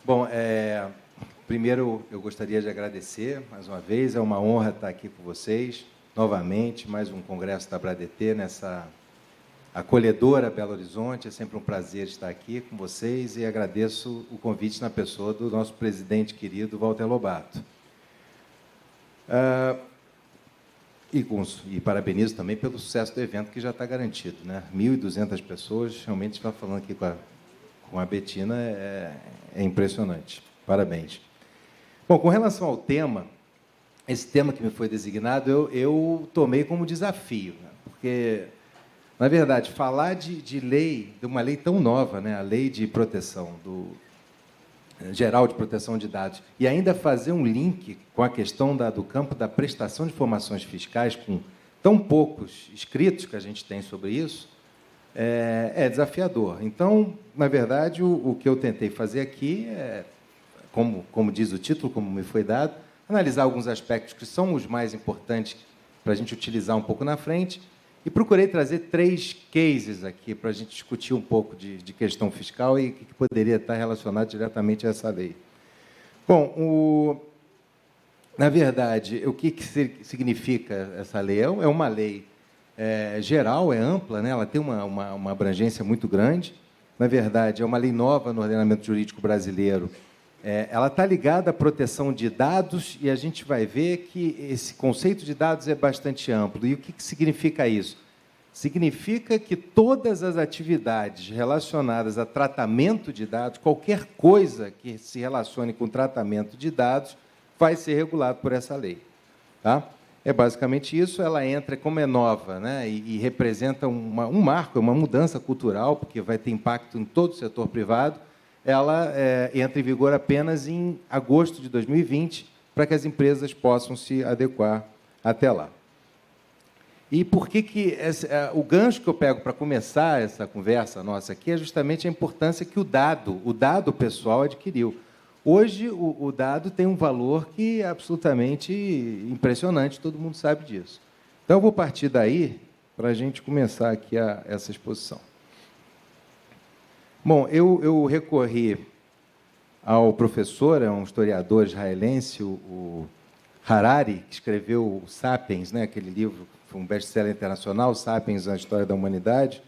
Bom, primeiro eu gostaria de agradecer mais uma vez, é uma honra estar aqui com vocês, novamente, mais um congresso da Bradt nessa acolhedora Belo Horizonte, é sempre um prazer estar aqui com vocês e agradeço o convite na pessoa do nosso presidente querido, Walter Lobato. E parabenizo também pelo sucesso do evento, que já está garantido, né? 1.200 pessoas, realmente está falando aqui com a Bettina, é impressionante. Parabéns. Bom, com relação ao tema, esse tema que me foi designado, eu tomei como desafio, né? Porque, na verdade, falar de lei, de uma lei tão nova, né? A Lei de Proteção Geral de Proteção de Dados, e ainda fazer um link com a questão do campo da prestação de informações fiscais, com tão poucos escritos que a gente tem sobre isso, é desafiador. Então, na verdade, o que eu tentei fazer aqui é, como diz o título, como me foi dado, analisar alguns aspectos que são os mais importantes para a gente utilizar um pouco na frente, e procurei trazer 3 cases aqui para a gente discutir um pouco de questão fiscal e que poderia estar relacionado diretamente a essa lei. Bom, na verdade, o que significa essa lei? É uma lei geral, é ampla, né? Ela tem uma abrangência muito grande. Na verdade, é uma lei nova no ordenamento jurídico brasileiro. Ela está ligada à proteção de dados e a gente vai ver que esse conceito de dados é bastante amplo. E o que significa isso? Significa que todas as atividades relacionadas a tratamento de dados, qualquer coisa que se relacione com tratamento de dados, vai ser regulado por essa lei. Tá? É basicamente isso. Ela entra, como é nova, né, e representa um marco, uma mudança cultural, porque vai ter impacto em todo o setor privado. Ela entra em vigor apenas em agosto de 2020, para que as empresas possam se adequar até lá. E por que o gancho que eu pego para começar essa conversa nossa aqui é justamente a importância que o dado pessoal adquiriu. Hoje, o dado tem um valor que é absolutamente impressionante, todo mundo sabe disso. Então, eu vou partir daí para a gente começar aqui essa exposição. Bom, eu recorri ao professor, um historiador israelense, o Harari, que escreveu o Sapiens, né, aquele livro, foi um best-seller internacional, Sapiens, a História da Humanidade.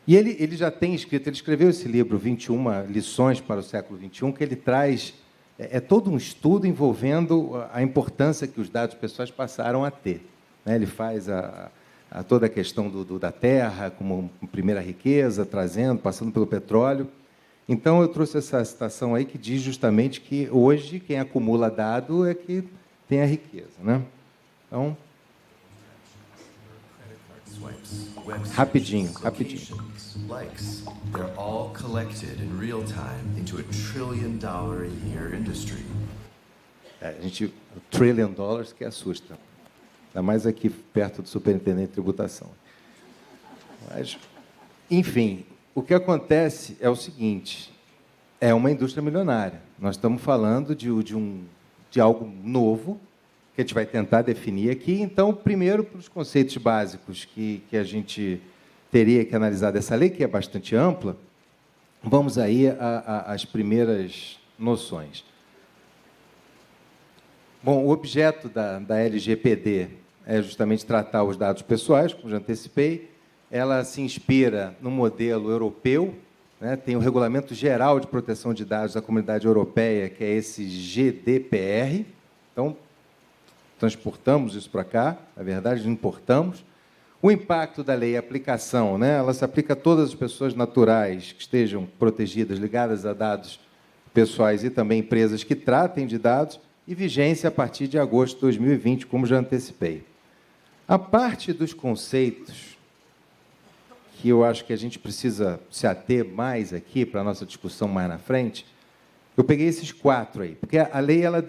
E ele já tem escrito, ele escreveu esse livro, 21 lições para o século XXI, que ele traz, todo um estudo envolvendo a importância que os dados pessoais passaram a ter. Né? Ele faz toda a questão da terra como primeira riqueza, passando pelo petróleo. Então, eu trouxe essa citação aí que diz justamente que hoje quem acumula dado é que tem a riqueza. Né? Então, rapidinho. Likes, they're all collected in real time into a $1 trillion a year industry. O $1 trillion que assusta. Ainda mais aqui perto do superintendente de tributação. Mas, enfim, o que acontece é o seguinte, é uma indústria milionária. Nós estamos falando de algo novo, que a gente vai tentar definir aqui. Então, primeiro, para os conceitos básicos que a gente teria que analisar dessa lei, que é bastante ampla, vamos aí às primeiras noções. Bom, o objeto da LGPD é justamente tratar os dados pessoais, como já antecipei. Ela se inspira no modelo europeu, né? Tem o Regulamento Geral de Proteção de Dados da Comunidade Europeia, que é esse GDPR. Então, transportamos isso para cá, na verdade, importamos. O impacto da lei, a aplicação, né? Ela se aplica a todas as pessoas naturais que estejam protegidas, ligadas a dados pessoais e também empresas que tratem de dados, e vigência a partir de agosto de 2020, como já antecipei. A parte dos conceitos, que eu acho que a gente precisa se ater mais aqui para a nossa discussão mais na frente, eu peguei esses 4 aí, porque a lei ela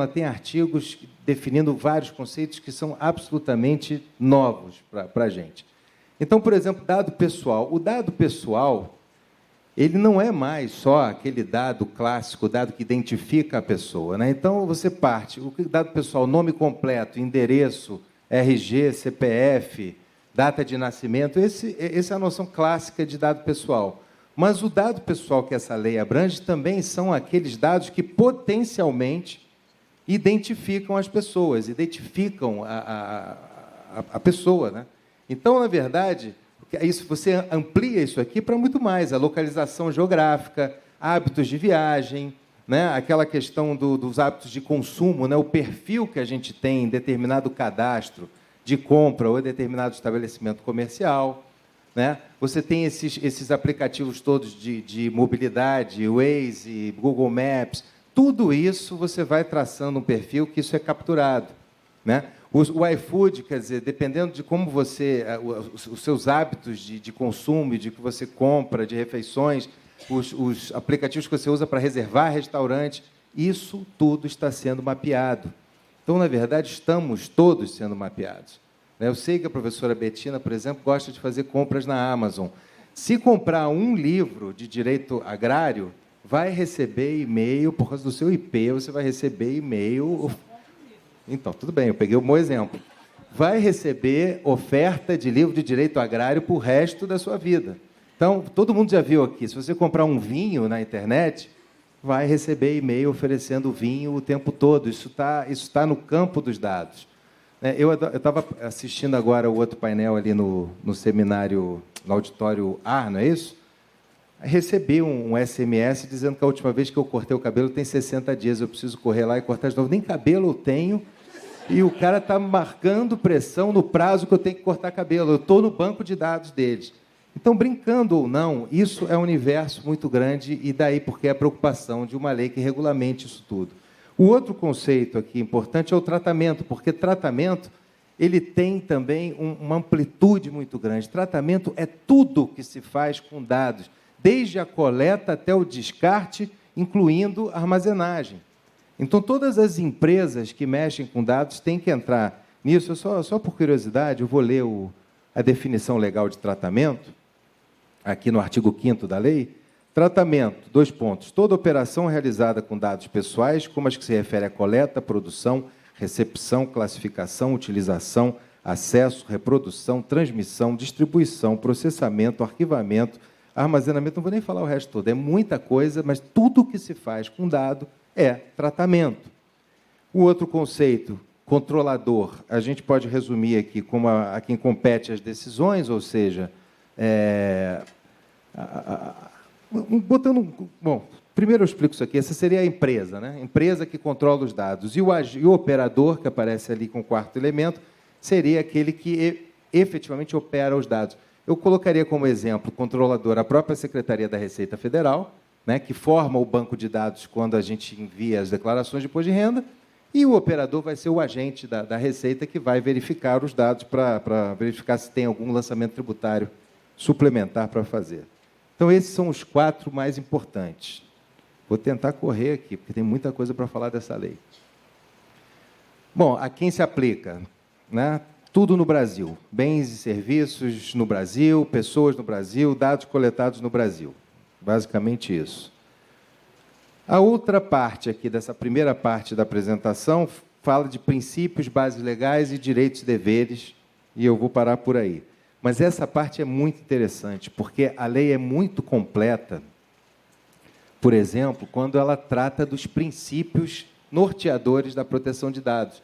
tem artigos definindo vários conceitos que são absolutamente novos para a gente. Então, por exemplo, dado pessoal. O dado pessoal, ele não é mais só aquele dado clássico, o dado que identifica a pessoa. Né? Então, você parte, o dado pessoal, nome completo, endereço, RG, CPF, data de nascimento, essa é a noção clássica de dado pessoal. Mas o dado pessoal que essa lei abrange também são aqueles dados que potencialmente identificam as pessoas, identificam a pessoa, né? Então, na verdade, isso, você amplia isso aqui para muito mais, a localização geográfica, hábitos de viagem, né? Aquela questão dos hábitos de consumo, né? O perfil que a gente tem em determinado cadastro de compra ou determinado estabelecimento comercial, né? Você tem esses aplicativos todos de mobilidade, Waze, Google Maps, tudo isso você vai traçando um perfil que isso é capturado, né? O iFood, quer dizer, dependendo de como você, os seus hábitos de consumo, de que você compra, de refeições, os aplicativos que você usa para reservar restaurante, isso tudo está sendo mapeado. Então, na verdade, estamos todos sendo mapeados. Eu sei que a professora Betina, por exemplo, gosta de fazer compras na Amazon. Se comprar um livro de direito agrário, vai receber e-mail, por causa do seu IP, você vai receber e-mail. Então, tudo bem, eu peguei um bom exemplo. Vai receber oferta de livro de direito agrário para o resto da sua vida. Então, todo mundo já viu aqui, se você comprar um vinho na internet, vai receber e-mail oferecendo vinho o tempo todo. Isso tá no campo dos dados. Eu estava assistindo agora o outro painel ali no seminário, no auditório A, não é isso? Recebi um SMS dizendo que a última vez que eu cortei o cabelo tem 60 dias, eu preciso correr lá e cortar de novo. Nem cabelo eu tenho, e o cara está marcando pressão no prazo que eu tenho que cortar cabelo. Eu estou no banco de dados deles. Então, brincando ou não, isso é um universo muito grande, e daí porque é a preocupação de uma lei que regulamente isso tudo. O outro conceito aqui importante é o tratamento, porque tratamento ele tem também uma amplitude muito grande. Tratamento é tudo que se faz com dados, desde a coleta até o descarte, incluindo a armazenagem. Então, todas as empresas que mexem com dados têm que entrar nisso. Só por curiosidade, eu vou ler a definição legal de tratamento, aqui no artigo 5º da lei. Tratamento, 2 pontos. Toda operação realizada com dados pessoais, como as que se refere à coleta, produção, recepção, classificação, utilização, acesso, reprodução, transmissão, distribuição, processamento, arquivamento, armazenamento, não vou nem falar o resto todo, é muita coisa, mas tudo que se faz com dado é tratamento. O outro conceito, controlador, a gente pode resumir aqui como a quem compete as decisões, ou seja, bom, primeiro eu explico isso aqui, essa seria a empresa, né? Empresa que controla os dados, e o operador, que aparece ali com o 4º elemento, seria aquele que efetivamente opera os dados. Eu colocaria como exemplo controlador a própria Secretaria da Receita Federal, né, que forma o banco de dados quando a gente envia as declarações de imposto de renda, e o operador vai ser o agente da Receita que vai verificar os dados para verificar se tem algum lançamento tributário suplementar para fazer. Então, esses são os 4 mais importantes. Vou tentar correr aqui, porque tem muita coisa para falar dessa lei. Bom, a quem se aplica? Né? Tudo no Brasil. Bens e serviços no Brasil, pessoas no Brasil, dados coletados no Brasil. Basicamente isso. A outra parte aqui, dessa primeira parte da apresentação, fala de princípios, bases legais e direitos e deveres, e eu vou parar por aí. Mas essa parte é muito interessante, porque a lei é muito completa, por exemplo, quando ela trata dos princípios norteadores da proteção de dados.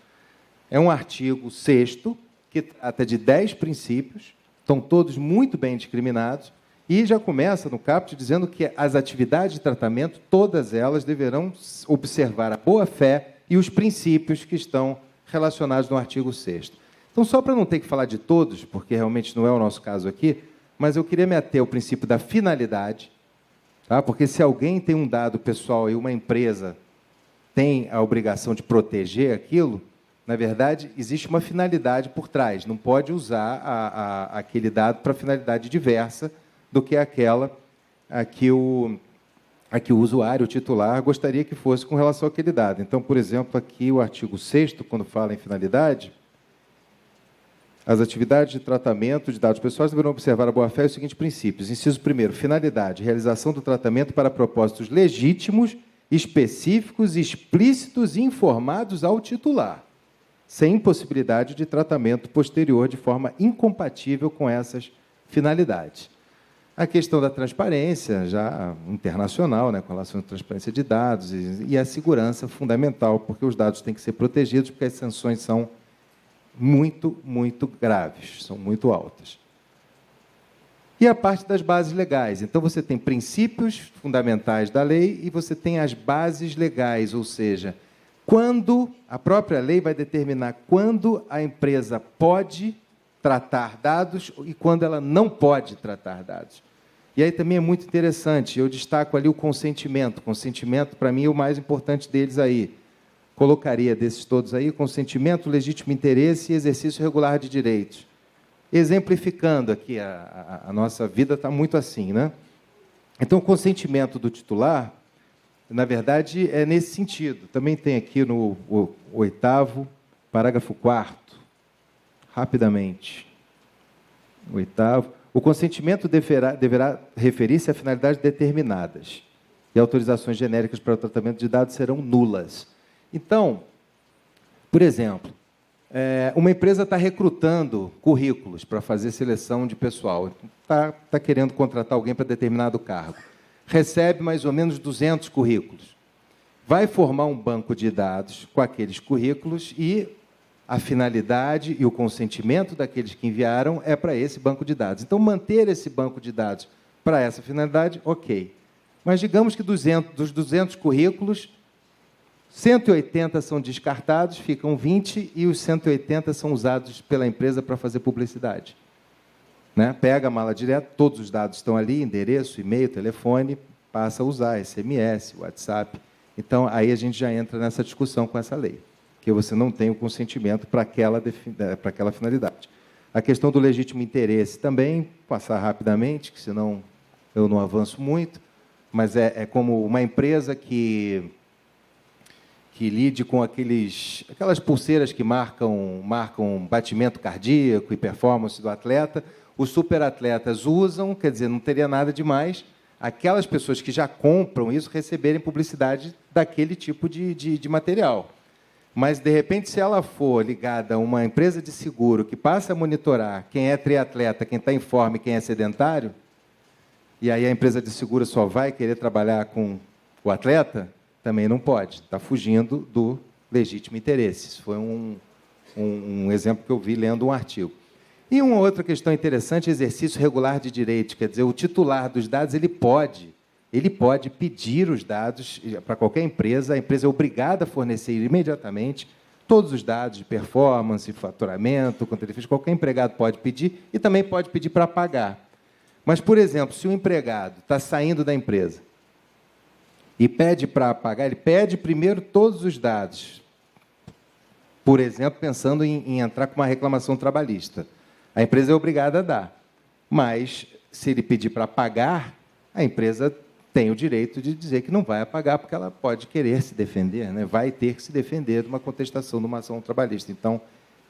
É um artigo 6º, que trata de 10 princípios, estão todos muito bem discriminados, e já começa no caput dizendo que as atividades de tratamento, todas elas deverão observar a boa-fé e os princípios que estão relacionados no artigo 6º. Então, só para não ter que falar de todos, porque realmente não é o nosso caso aqui, mas eu queria me ater ao princípio da finalidade, tá? Porque se alguém tem um dado pessoal e uma empresa tem a obrigação de proteger aquilo, na verdade, existe uma finalidade por trás. Não pode usar aquele dado para finalidade diversa do que aquela a que o usuário, o titular, gostaria que fosse com relação àquele dado. Então, por exemplo, aqui o artigo 6º, quando fala em finalidade, as atividades de tratamento de dados pessoais deverão observar a boa-fé e os seguintes princípios. Inciso 1º, finalidade, realização do tratamento para propósitos legítimos, específicos, explícitos e informados ao titular, sem possibilidade de tratamento posterior de forma incompatível com essas finalidades. A questão da transparência, já internacional, né, com relação à transparência de dados, e a segurança fundamental, porque os dados têm que ser protegidos, porque as sanções são muito, muito graves, são muito altas. E a parte das bases legais. Então, você tem princípios fundamentais da lei e você tem as bases legais, ou seja, quando a própria lei vai determinar quando a empresa pode tratar dados e quando ela não pode tratar dados. E aí também é muito interessante, eu destaco ali o consentimento. O consentimento, para mim, é o mais importante deles aí. Colocaria desses todos aí, consentimento, legítimo interesse e exercício regular de direitos. Exemplificando aqui, a nossa vida está muito assim, né? Então, o consentimento do titular, na verdade, é nesse sentido. Também tem aqui no 8º, parágrafo 4º, rapidamente. 8º. O consentimento deverá referir-se a finalidades determinadas e autorizações genéricas para o tratamento de dados serão nulas. Então, por exemplo, uma empresa está recrutando currículos para fazer seleção de pessoal, está querendo contratar alguém para determinado cargo, recebe mais ou menos 200 currículos, vai formar um banco de dados com aqueles currículos e a finalidade e o consentimento daqueles que enviaram é para esse banco de dados. Então, manter esse banco de dados para essa finalidade, ok. Mas digamos que dos 200 currículos, 180 são descartados, ficam 20, e os 180 são usados pela empresa para fazer publicidade. Né? Pega a mala direta, todos os dados estão ali, endereço, e-mail, telefone, passa a usar SMS, WhatsApp. Então, aí a gente já entra nessa discussão com essa lei, que você não tem o consentimento para aquela finalidade. A questão do legítimo interesse também, passar rapidamente, que senão eu não avanço muito, mas é como uma empresa que lide com aquelas pulseiras que marcam batimento cardíaco e performance do atleta. Os superatletas usam, quer dizer, não teria nada demais aquelas pessoas que já compram isso receberem publicidade daquele tipo de material. Mas, de repente, se ela for ligada a uma empresa de seguro que passa a monitorar quem é triatleta, quem está em forma e quem é sedentário, e aí a empresa de seguro só vai querer trabalhar com o atleta, também não pode. Está fugindo do legítimo interesse. Isso foi um exemplo que eu vi lendo um artigo. E uma outra questão interessante, exercício regular de direitos. Quer dizer, o titular dos dados, ele pode pedir os dados para qualquer empresa, a empresa é obrigada a fornecer imediatamente todos os dados de performance, faturamento, quanto ele fez, qualquer empregado pode pedir e também pode pedir para pagar. Mas, por exemplo, se o empregado está saindo da empresa e pede para pagar, ele pede primeiro todos os dados, por exemplo, pensando em entrar com uma reclamação trabalhista. A empresa é obrigada a dar, mas, se ele pedir para pagar, a empresa tem o direito de dizer que não vai pagar, porque ela pode querer se defender, né? Vai ter que se defender de uma contestação de uma ação trabalhista. Então,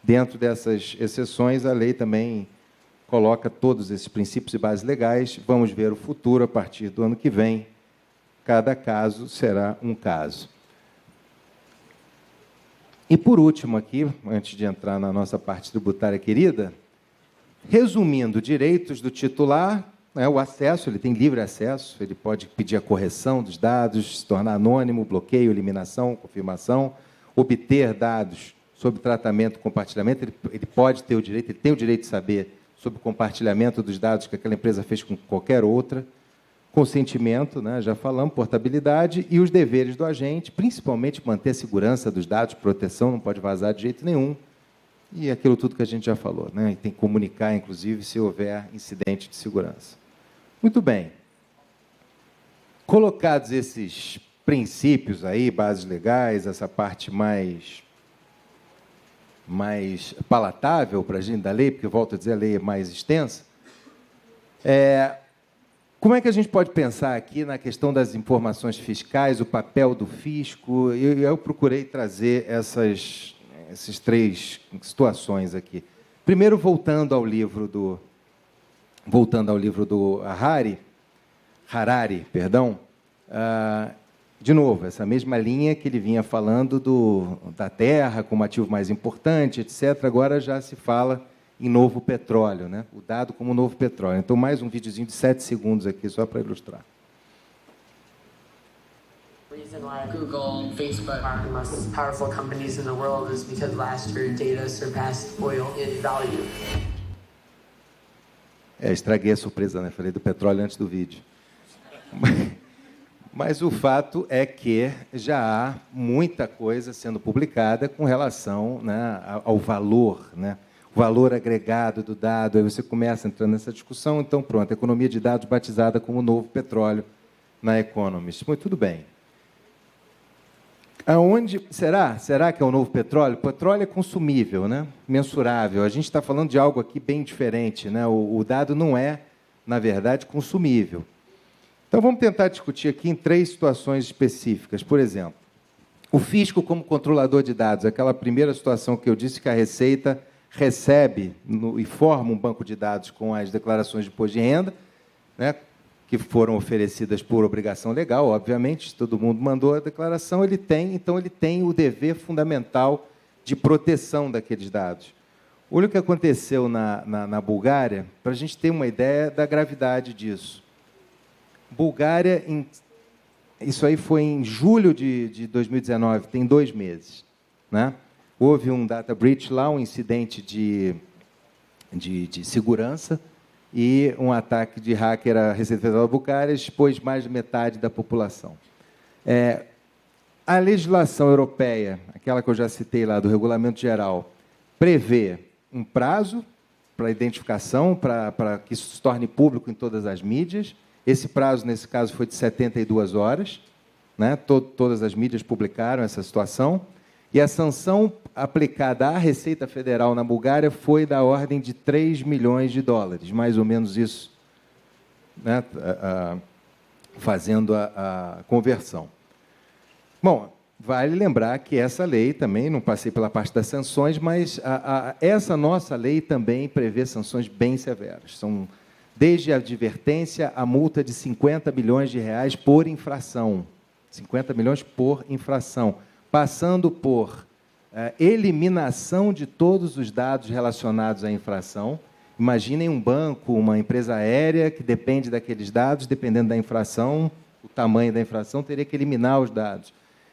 dentro dessas exceções, a lei também coloca todos esses princípios e bases legais. Vamos ver o futuro a partir do ano que vem. Cada caso será um caso. E, por último, aqui, antes de entrar na nossa parte tributária querida, resumindo, direitos do titular, o acesso, ele tem livre acesso, ele pode pedir a correção dos dados, se tornar anônimo, bloqueio, eliminação, confirmação, obter dados sobre tratamento e compartilhamento, ele pode ter o direito, ele tem o direito de saber sobre o compartilhamento dos dados que aquela empresa fez com qualquer outra, consentimento, né, já falamos, portabilidade e os deveres do agente, principalmente manter a segurança dos dados, proteção, não pode vazar de jeito nenhum, e aquilo tudo que a gente já falou, né, e tem que comunicar, inclusive, se houver incidente de segurança. Muito bem. Colocados esses princípios aí, bases legais, essa parte mais palatável para a gente da lei, porque, volto a dizer, a lei é mais extensa, como é que a gente pode pensar aqui na questão das informações fiscais, o papel do fisco? Eu procurei trazer essas três situações aqui. Primeiro, voltando ao livro do Harari, de novo, essa mesma linha que ele vinha falando da terra como ativo mais importante, etc., agora já se fala em novo petróleo, né? O dado como novo petróleo. Então, mais um videozinho de 7 segundos aqui, só para ilustrar. The reason why Google and Facebook are the most powerful companies in the world is because last year data surpassed oil in value. Estraguei a surpresa, né? Falei do petróleo antes do vídeo. Mas o fato é que já há muita coisa sendo publicada com relação, né, ao valor, né? O valor agregado do dado. Aí você começa entrando nessa discussão, então pronto, a economia de dados batizada como novo petróleo na Economist. Muito tudo bem. Aonde será que é o novo petróleo? Petróleo é consumível, né? Mensurável. A gente está falando de algo aqui bem diferente, né? O dado não é, na verdade, consumível. Então, vamos tentar discutir aqui em 3 situações específicas. Por exemplo, o fisco como controlador de dados, aquela primeira situação que eu disse que a Receita recebe e forma um banco de dados com as declarações de imposto de renda, né, que foram oferecidas por obrigação legal, obviamente, todo mundo mandou a declaração, então ele tem o dever fundamental de proteção daqueles dados. Olha o que aconteceu na Bulgária, para a gente ter uma ideia da gravidade disso. Bulgária, isso aí foi em julho de 2019, tem 2 meses. Né? Houve um data breach lá, um incidente de segurança e um ataque de hacker à Receita Federal da Bulgária expôs mais de metade da população. A legislação europeia, aquela que eu já citei lá, do Regulamento Geral, prevê um prazo para a identificação, para que isso se torne público em todas as mídias. Esse prazo, nesse caso, foi de 72 horas. Né? Todas as mídias publicaram essa situação. E a sanção aplicada à Receita Federal na Bulgária foi da ordem de 3 milhões de dólares, mais ou menos isso, né? Fazendo a conversão. Bom, vale lembrar que essa lei também, não passei pela parte das sanções, mas essa nossa lei também prevê sanções bem severas. São desde a advertência a multa de 50 milhões de reais por infração. 50 milhões por infração. Passando por eliminação de todos os dados relacionados à infração. Imaginem um banco, uma empresa aérea que depende daqueles dados, dependendo da infração, o tamanho da infração, teria que eliminar os dados.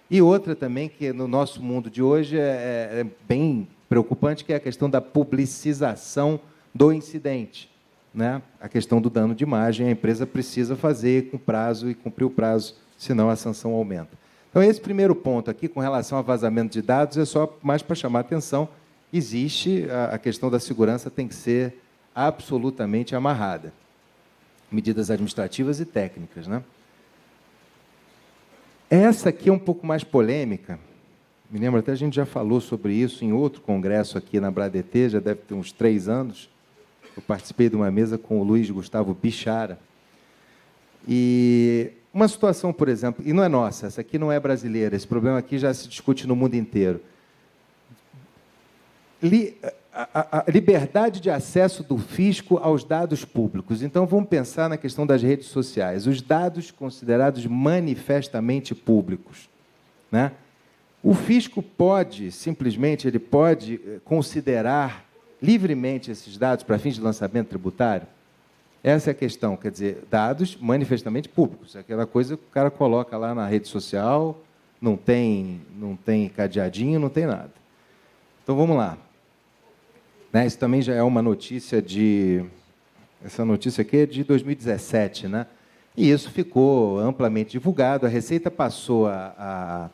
E outra também, que no nosso mundo de hoje é bem preocupante, que é a questão da publicização do incidente. Né? A questão do dano de imagem, a empresa precisa fazer com prazo e cumprir o prazo, senão a sanção aumenta. Então, esse primeiro ponto aqui, com relação a vazamento de dados, é só mais para chamar a atenção. Existe, a questão da segurança tem que ser absolutamente amarrada. Medidas administrativas e técnicas. Né? Essa aqui é um pouco mais polêmica. Me lembro até, a gente já falou sobre isso em outro congresso aqui na Bradetê, já deve ter uns 3 anos. Eu participei de uma mesa com o Luiz Gustavo Bichara. E uma situação, por exemplo, e não é nossa, essa aqui não é brasileira, esse problema aqui já se discute no mundo inteiro. A liberdade de acesso do fisco aos dados públicos. Então, vamos pensar na questão das redes sociais. Os dados considerados manifestamente públicos. Né? O fisco pode, simplesmente, ele pode considerar livremente esses dados para fins de lançamento tributário? Essa é a questão, quer dizer, dados manifestamente públicos. Aquela coisa que o cara coloca lá na rede social, não tem cadeadinho, não tem nada. Então, vamos lá. Né, isso também já é uma notícia de... Essa notícia aqui é de 2017, né? E isso ficou amplamente divulgado. A Receita passou a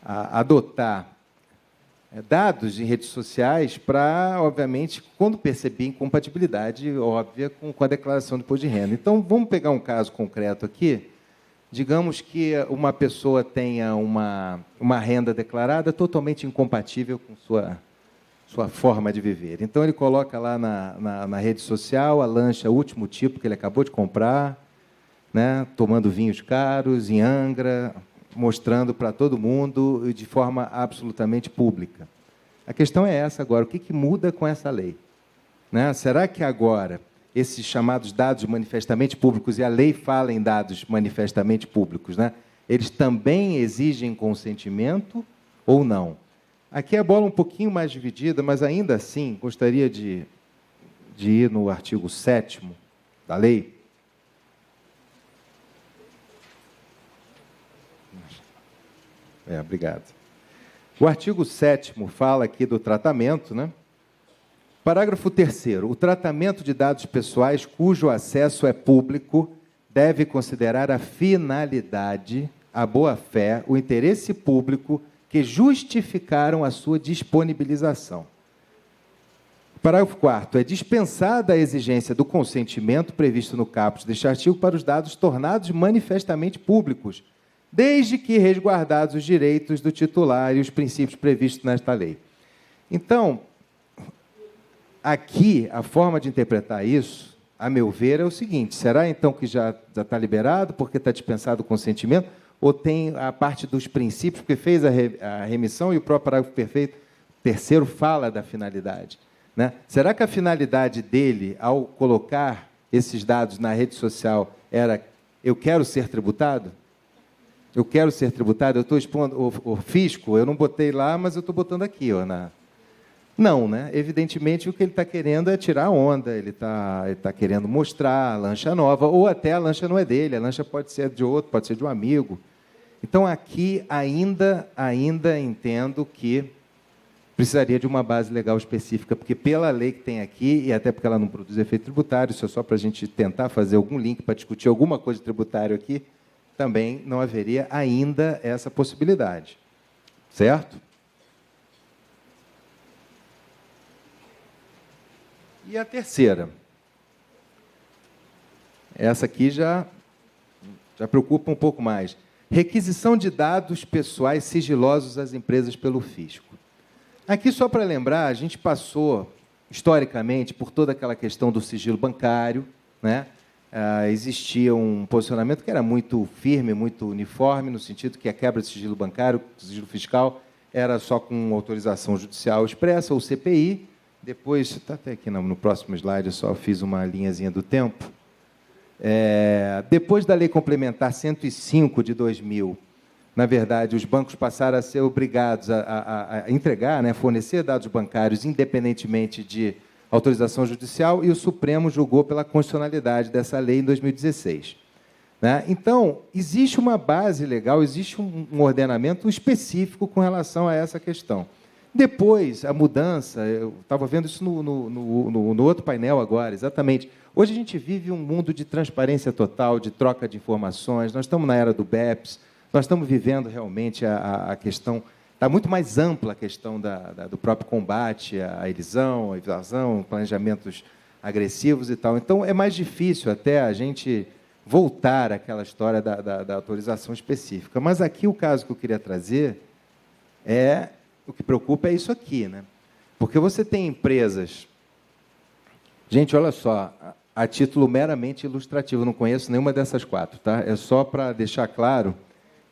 adotar dados em redes sociais para, obviamente, quando perceber incompatibilidade óbvia com a declaração de imposto de renda. Então, vamos pegar um caso concreto aqui. Digamos que uma pessoa tenha uma renda declarada totalmente incompatível com sua forma de viver. Então, ele coloca lá na rede social a lancha último tipo que ele acabou de comprar, né, tomando vinhos caros, em Angra, mostrando para todo mundo de forma absolutamente pública. A questão é essa agora, o que muda com essa lei? Né? Será que agora esses chamados dados manifestamente públicos, e a lei fala em dados manifestamente públicos, né, eles também exigem consentimento ou não? Aqui a bola um pouquinho mais dividida, mas ainda assim gostaria de de ir no artigo 7º da lei. Obrigado. O artigo 7º fala aqui do tratamento, né? Parágrafo 3º. O tratamento de dados pessoais cujo acesso é público deve considerar a finalidade, a boa-fé, o interesse público que justificaram a sua disponibilização. Parágrafo 4º. É dispensada a exigência do consentimento previsto no caput deste artigo para os dados tornados manifestamente públicos, desde que resguardados os direitos do titular e os princípios previstos nesta lei. Então, aqui, a forma de interpretar isso, a meu ver, é o seguinte: será então que já está liberado porque está dispensado o consentimento? Ou tem a parte dos princípios, porque fez a remissão e o próprio parágrafo terceiro fala da finalidade, né? Será que a finalidade dele, ao colocar esses dados na rede social, era: eu quero ser tributado? Eu quero ser tributado? Eu estou expondo o fisco, eu não botei lá, mas eu estou botando aqui, ó, Não, né? Evidentemente, o que ele está querendo é tirar onda, ele tá querendo mostrar a lancha nova, ou até a lancha não é dele, a lancha pode ser de outro, pode ser de um amigo. Então, aqui, ainda entendo que precisaria de uma base legal específica, porque pela lei que tem aqui, e até porque ela não produz efeito tributário, isso é só para a gente tentar fazer algum link para discutir alguma coisa de tributário aqui, também não haveria ainda essa possibilidade. Certo? E a terceira. Essa aqui já preocupa um pouco mais. Requisição de dados pessoais sigilosos às empresas pelo fisco. Aqui, só para lembrar, a gente passou, historicamente, por toda aquela questão do sigilo bancário, né? Existia um posicionamento que era muito firme, muito uniforme, no sentido que a quebra de sigilo bancário, sigilo fiscal, era só com autorização judicial expressa, ou CPI. Depois, está até aqui no próximo slide, eu só fiz uma linhazinha do tempo. Depois da Lei Complementar 105 de 2000, na verdade, os bancos passaram a ser obrigados a entregar, né, fornecer dados bancários independentemente de autorização judicial, e o Supremo julgou pela constitucionalidade dessa lei em 2016. Né? Então, existe uma base legal, existe um ordenamento específico com relação a essa questão. Depois, a mudança, eu estava vendo isso no outro painel agora, exatamente. Hoje a gente vive um mundo de transparência total, de troca de informações, nós estamos na era do BEPS, nós estamos vivendo realmente a questão, está muito mais ampla a questão do próprio combate à elisão, à evasão, planejamentos agressivos e tal. Então, é mais difícil até a gente voltar àquela história da autorização específica. Mas aqui o caso que eu queria trazer o que preocupa é isso aqui, né? Porque você tem empresas... Gente, olha só, a título meramente ilustrativo, eu não conheço nenhuma dessas quatro, tá? É só para deixar claro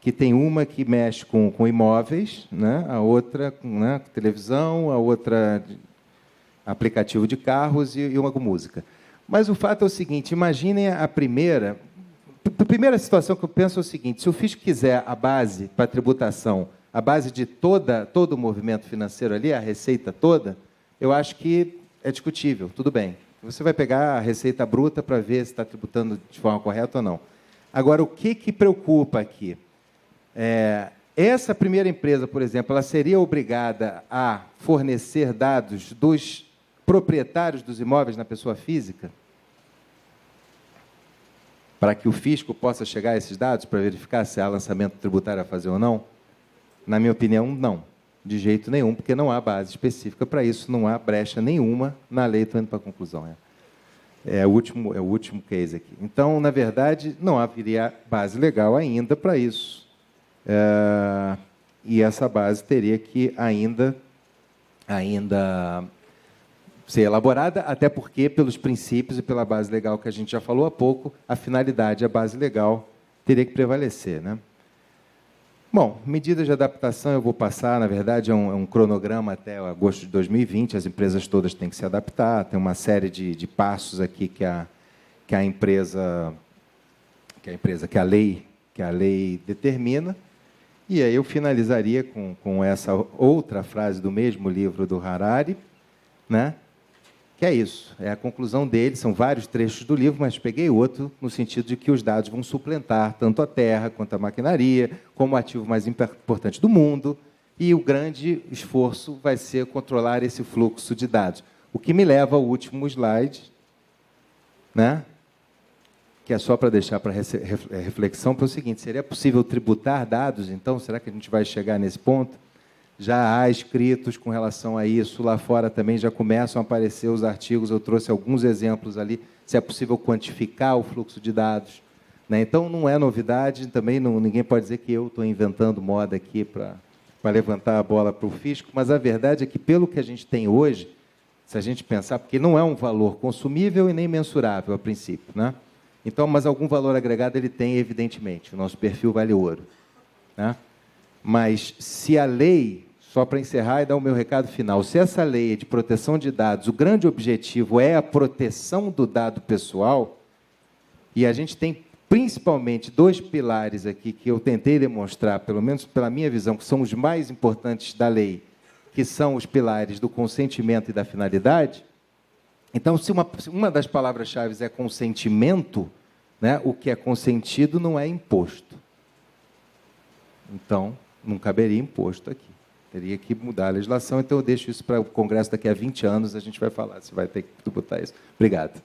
que tem uma que mexe com imóveis, né? A outra com, né, televisão, a outra aplicativo de carros e uma com música. Mas o fato é o seguinte, imaginem a primeira situação que eu penso é o seguinte: se o fisco quiser a base para tributação, a base de todo o movimento financeiro ali, a receita toda, eu acho que é discutível, tudo bem. Você vai pegar a receita bruta para ver se está tributando de forma correta ou não. Agora, o que preocupa aqui? Essa primeira empresa, por exemplo, ela seria obrigada a fornecer dados dos proprietários dos imóveis na pessoa física? Para que o fisco possa chegar a esses dados para verificar se há lançamento tributário a fazer ou não? Na minha opinião, não. De jeito nenhum, porque não há base específica para isso, não há brecha nenhuma na lei. Estou indo para a conclusão. É o último case aqui. Então, na verdade, não haveria base legal ainda para isso. E essa base teria que ainda ser elaborada, até porque, pelos princípios e pela base legal que a gente já falou há pouco, a finalidade, a base legal, teria que prevalecer, né? Bom, medidas de adaptação eu vou passar, na verdade, é um cronograma até agosto de 2020, as empresas todas têm que se adaptar, tem uma série de passos aqui que a lei determina, e aí eu finalizaria com essa outra frase do mesmo livro do Harari, né? que é isso, é a conclusão dele, são vários trechos do livro, mas peguei outro no sentido de que os dados vão suplantar tanto a terra quanto a maquinaria, como o ativo mais importante do mundo, e o grande esforço vai ser controlar esse fluxo de dados. O que me leva ao último slide, né? Que é só para deixar para reflexão, para o seguinte: seria possível tributar dados, então? Será que a gente vai chegar nesse ponto? Já há escritos com relação a isso, lá fora também já começam a aparecer os artigos, eu trouxe alguns exemplos ali, se é possível quantificar o fluxo de dados, né? Então, não é novidade, também ninguém pode dizer que eu estou inventando moda aqui para levantar a bola para o fisco, mas a verdade é que, pelo que a gente tem hoje, se a gente pensar, porque não é um valor consumível e nem mensurável, a princípio, né? Então, mas algum valor agregado ele tem, evidentemente. O nosso perfil vale ouro, né? Mas se a lei, só para encerrar e dar o meu recado final, se essa lei é de proteção de dados, o grande objetivo é a proteção do dado pessoal, e a gente tem principalmente dois pilares aqui que eu tentei demonstrar, pelo menos pela minha visão, que são os mais importantes da lei, que são os pilares do consentimento e da finalidade. Então, se uma das palavras-chave é consentimento, né, o que é consentido não é imposto. Então, não caberia imposto aqui. Teria que mudar a legislação, então eu deixo isso para o Congresso daqui a 20 anos, a gente vai falar se vai ter que tributar isso. Obrigado.